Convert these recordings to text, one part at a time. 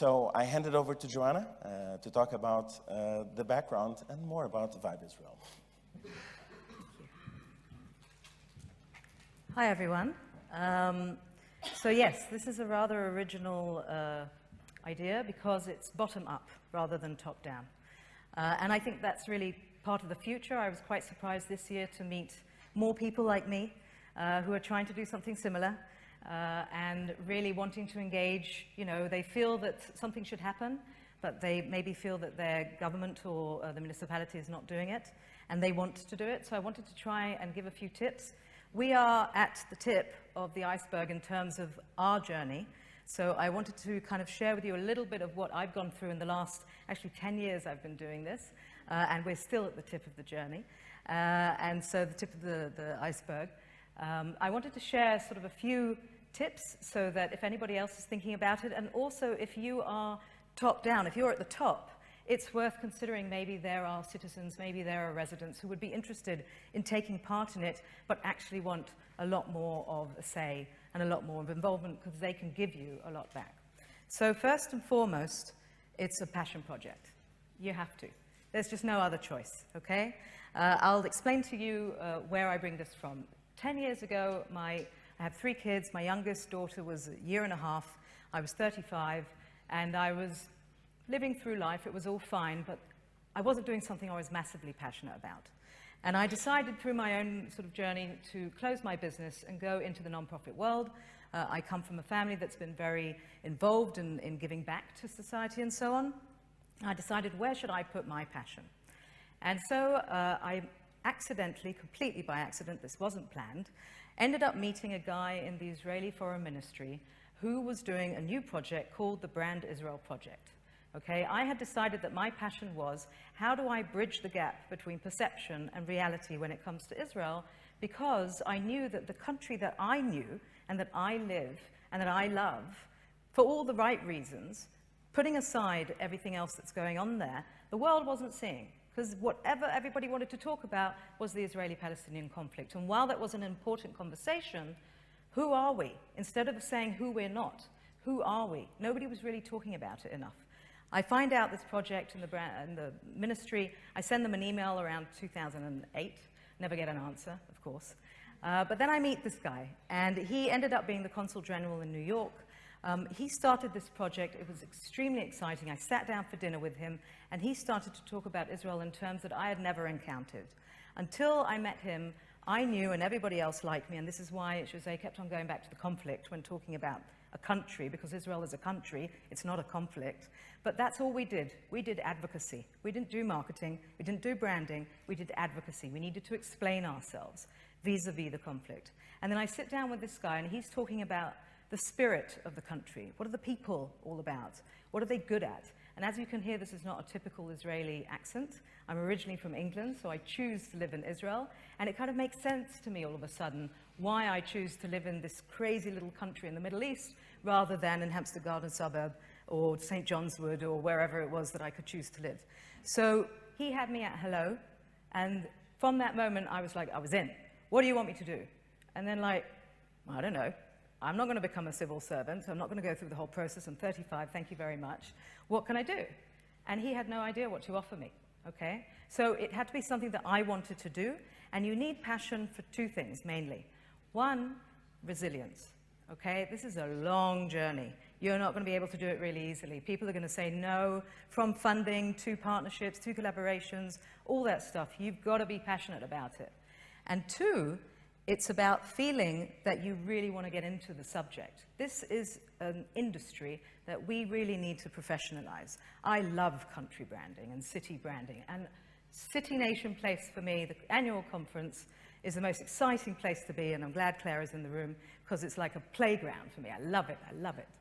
So I hand it over to Joanna to talk about the background and more about Vibe Israel. Hi, everyone. So yes, this is a rather original idea because it's bottom-up rather than top-down. And I think that's really part of the future. I was quite surprised this year to meet more people like me who are trying to do something similar and really wanting to engage. You know, they feel that something should happen, but they maybe feel that their government or the municipality is not doing it, and they want to do it. So I wanted to try and give a few tips. We are at the tip of the iceberg in terms of our journey. So I wanted to kind of share with you a little bit of what I've gone through in the last, actually 10 years I've been doing this, and we're still at the tip of the journey, and so the tip of the iceberg. I wanted to share sort of a few tips so that if anybody else is thinking about it, and also if you are top down, if you're at the top, it's worth considering maybe there are citizens, maybe there are residents who would be interested in taking part in it, but actually want a lot more of a say and a lot more of involvement because they can give you a lot back. So first and foremost, it's a passion project. You have to. There's just no other choice, okay? I'll explain to you where I bring this from. 10 years ago, I have 3 kids. My youngest daughter was a year and a half. I was 35, and I was living through life. It was all fine, but I wasn't doing something I was massively passionate about. And I decided through my own sort of journey to close my business and go into the nonprofit world. I come from a family that's been very involved in giving back to society and so on. I decided, where should I put my passion? And so I accidentally, completely by accident, this wasn't planned, ended up meeting a guy in the Israeli Foreign Ministry who was doing a new project called the Brand Israel Project. Okay, I had decided that my passion was, how do I bridge the gap between perception and reality when it comes to Israel? Because I knew that the country that I knew and that I live and that I love, for all the right reasons, putting aside everything else that's going on there, the world wasn't seeing. Because whatever everybody wanted to talk about was the Israeli-Palestinian conflict. And while that was an important conversation, who are we? Instead of saying who we're not, who are we? Nobody was really talking about it enough. I find out this project in the ministry. I send them an email around 2008. Never get an answer, of course. But then I meet this guy, and he ended up being the Consul General in New York. He started this project. It was extremely exciting. I sat down for dinner with him, and he started to talk about Israel in terms that I had never encountered. Until I met him, I knew, and everybody else like me, and this is why Jose kept on going back to the conflict when talking about a country, because Israel is a country, it's not a conflict. But that's all we did. We did advocacy. We didn't do marketing, we didn't do branding, we did advocacy. We needed to explain ourselves vis-a-vis the conflict. And then I sit down with this guy, and he's talking about the spirit of the country. What are the people all about? What are they good at? And as you can hear, this is not a typical Israeli accent. I'm originally from England, so I choose to live in Israel. And it kind of makes sense to me all of a sudden why I choose to live in this crazy little country in the Middle East rather than in Hampstead Garden suburb or St. John's Wood or wherever it was that I could choose to live. So he had me at hello, and from that moment I was like, I was in. What do you want me to do? And then like, I don't know. I'm not going to become a civil servant. I'm not going to go through the whole process. I'm 35, thank you very much. What can I do? And he had no idea what to offer me, okay? So it had to be something that I wanted to do, and you need passion for 2 things, mainly. One, resilience, okay? This is a long journey. You're not going to be able to do it really easily. People are going to say no, from funding to partnerships to collaborations, all that stuff. You've got to be passionate about it. And 2, it's about feeling that you really want to get into the subject. This is an industry that we really need to professionalize. I love country branding and city branding. And City Nation Place, for me, the annual conference, is the most exciting place to be, and I'm glad Claire is in the room, because it's like a playground for me. I love it,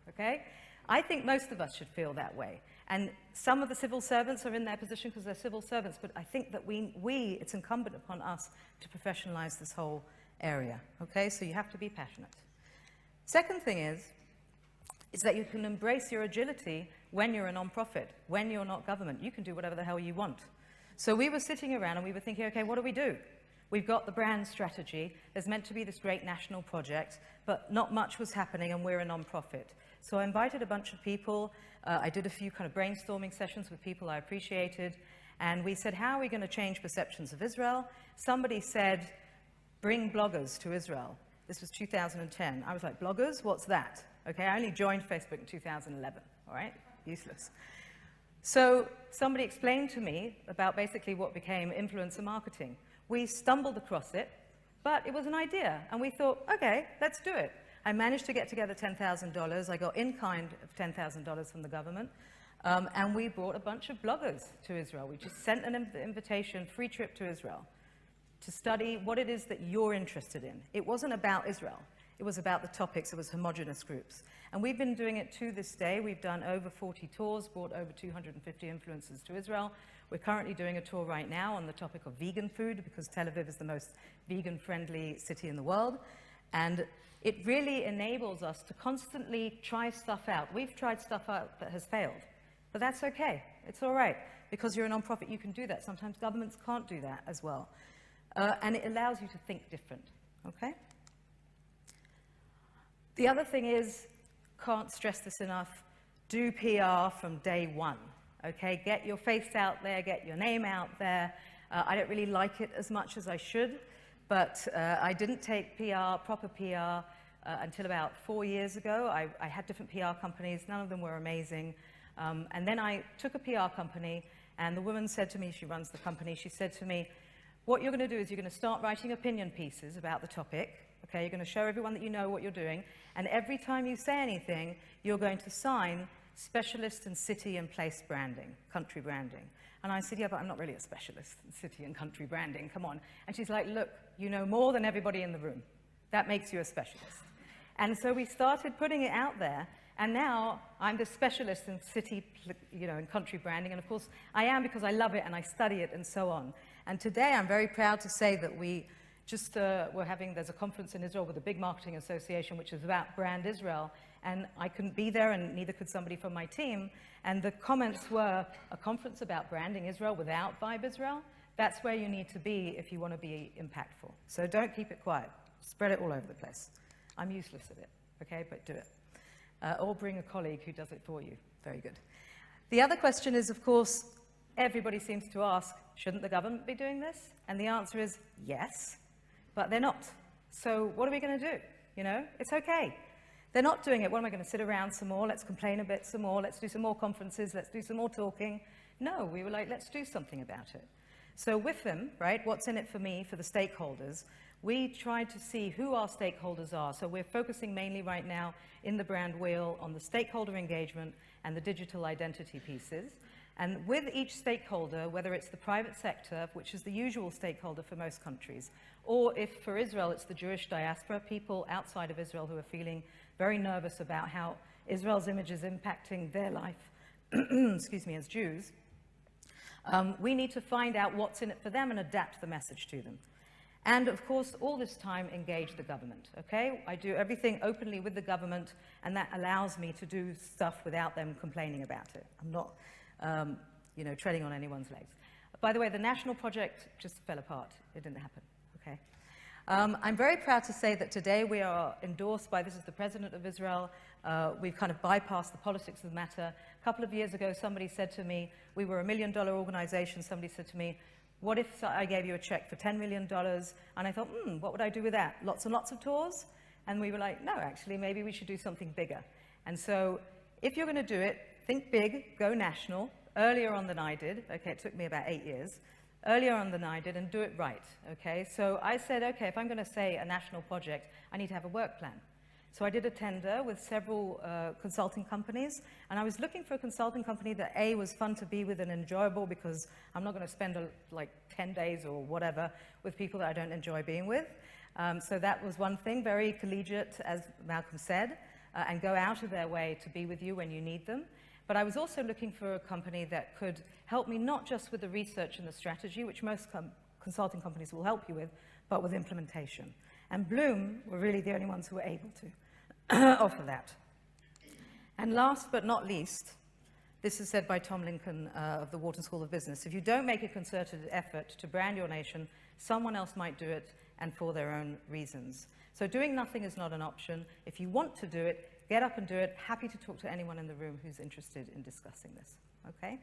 okay? I think most of us should feel that way. And some of the civil servants are in their position because they're civil servants, but I think that it's incumbent upon us to professionalize this whole area, okay? So you have to be passionate. Second thing is that you can embrace your agility when you're a non-profit, when you're not government. You can do whatever the hell you want. So we were sitting around and we were thinking, okay, what do we do? We've got the brand strategy. There's meant to be this great national project, but not much was happening, and we're a non-profit. So I invited a bunch of people. I did a few kind of brainstorming sessions with people I appreciated. And we said, how are we going to change perceptions of Israel? Somebody said, bring bloggers to Israel. This was 2010. I was like, bloggers? What's that? Okay, I only joined Facebook in 2011, all right? Useless. So somebody explained to me about basically what became influencer marketing. We stumbled across it, but it was an idea. And we thought, okay, let's do it. I managed to get together $10,000. I got in kind of $10,000 from the government. And we brought a bunch of bloggers to Israel. We just sent an invitation, free trip to Israel, to study what it is that you're interested in. It wasn't about Israel. It was about the topics. It was homogenous groups. And we've been doing it to this day. We've done over 40 tours, brought over 250 influencers to Israel. We're currently doing a tour right now on the topic of vegan food, because Tel Aviv is the most vegan-friendly city in the world. And it really enables us to constantly try stuff out. We've tried stuff out that has failed. But that's okay. It's all right. Because you're a nonprofit, you can do that. Sometimes governments can't do that as well. And it allows you to think different. Okay? The other thing is, can't stress this enough, do PR from day one. Okay? Get your face out there, get your name out there. I don't really like it as much as I should, but I didn't take PR, proper PR, until about 4 years ago. I had different PR companies. None of them were amazing. And then I took a PR company, and the woman said to me, she runs the company, she said to me, what you're going to do is you're going to start writing opinion pieces about the topic. Okay, you're going to show everyone that you know what you're doing, and every time you say anything, you're going to sign specialist in city and place branding, country branding. And I said, yeah, but I'm not really a specialist in city and country branding, come on. And she's like, look, you know more than everybody in the room. That makes you a specialist. And so we started putting it out there, and now I'm the specialist in city, and country branding. And of course, I am because I love it and I study it and so on. And today, I'm very proud to say that we just there's a conference in Israel with a big marketing association, which is about Brand Israel. And I couldn't be there, and neither could somebody from my team. And the comments were, a conference about branding Israel without Vibe Israel? That's where you need to be if you want to be impactful. So don't keep it quiet. Spread it all over the place. I'm useless at it, okay, but do it. Or bring a colleague who does it for you. Very good. The other question is, of course, everybody seems to ask, shouldn't the government be doing this? And the answer is yes, but they're not. So what are we going to do? It's okay. They're not doing it. What am I going to sit around some more? Let's complain a bit some more. Let's do some more conferences. Let's do some more talking. No, we were like, let's do something about it. So with them, right, what's in it for me, for the stakeholders, we tried to see who our stakeholders are. So we're focusing mainly right now in the brand wheel on the stakeholder engagement and the digital identity pieces. And with each stakeholder, whether it's the private sector, which is the usual stakeholder for most countries, or if for Israel it's the Jewish diaspora, people outside of Israel who are feeling very nervous about how Israel's image is impacting their life, excuse me, as Jews, we need to find out what's in it for them and adapt the message to them. And of course, all this time, engage the government, okay? I do everything openly with the government, and that allows me to do stuff without them complaining about it. I'm not, treading on anyone's legs. By the way, the national project just fell apart. It didn't happen, okay? I'm very proud to say that today we are endorsed by, this is the President of Israel. We've kind of bypassed the politics of the matter. A couple of years ago, somebody said to me, we were $1 million organization, somebody said to me, what if I gave you a check for $10 million? And I thought, what would I do with that? Lots and lots of tours? And we were like, no, actually, maybe we should do something bigger. And so if you're going to do it, think big, go national, earlier on than I did. Okay, it took me about 8 years. Earlier on than I did, and do it right, okay? So I said, okay, if I'm going to say a national project, I need to have a work plan. So I did a tender with several consulting companies, and I was looking for a consulting company that A, was fun to be with and enjoyable, because I'm not going to spend like 10 days or whatever with people that I don't enjoy being with. So that was one thing, very collegiate, as Malcolm said, and go out of their way to be with you when you need them. But I was also looking for a company that could help me not just with the research and the strategy, which most consulting companies will help you with, but with implementation. And Bloom were really the only ones who were able to offer that. And last but not least, this is said by Tom Lincoln of the Wharton School of Business, if you don't make a concerted effort to brand your nation, someone else might do it, and for their own reasons. So doing nothing is not an option. If you want to do it, get up and do it. Happy to talk to anyone in the room who's interested in discussing this. Okay?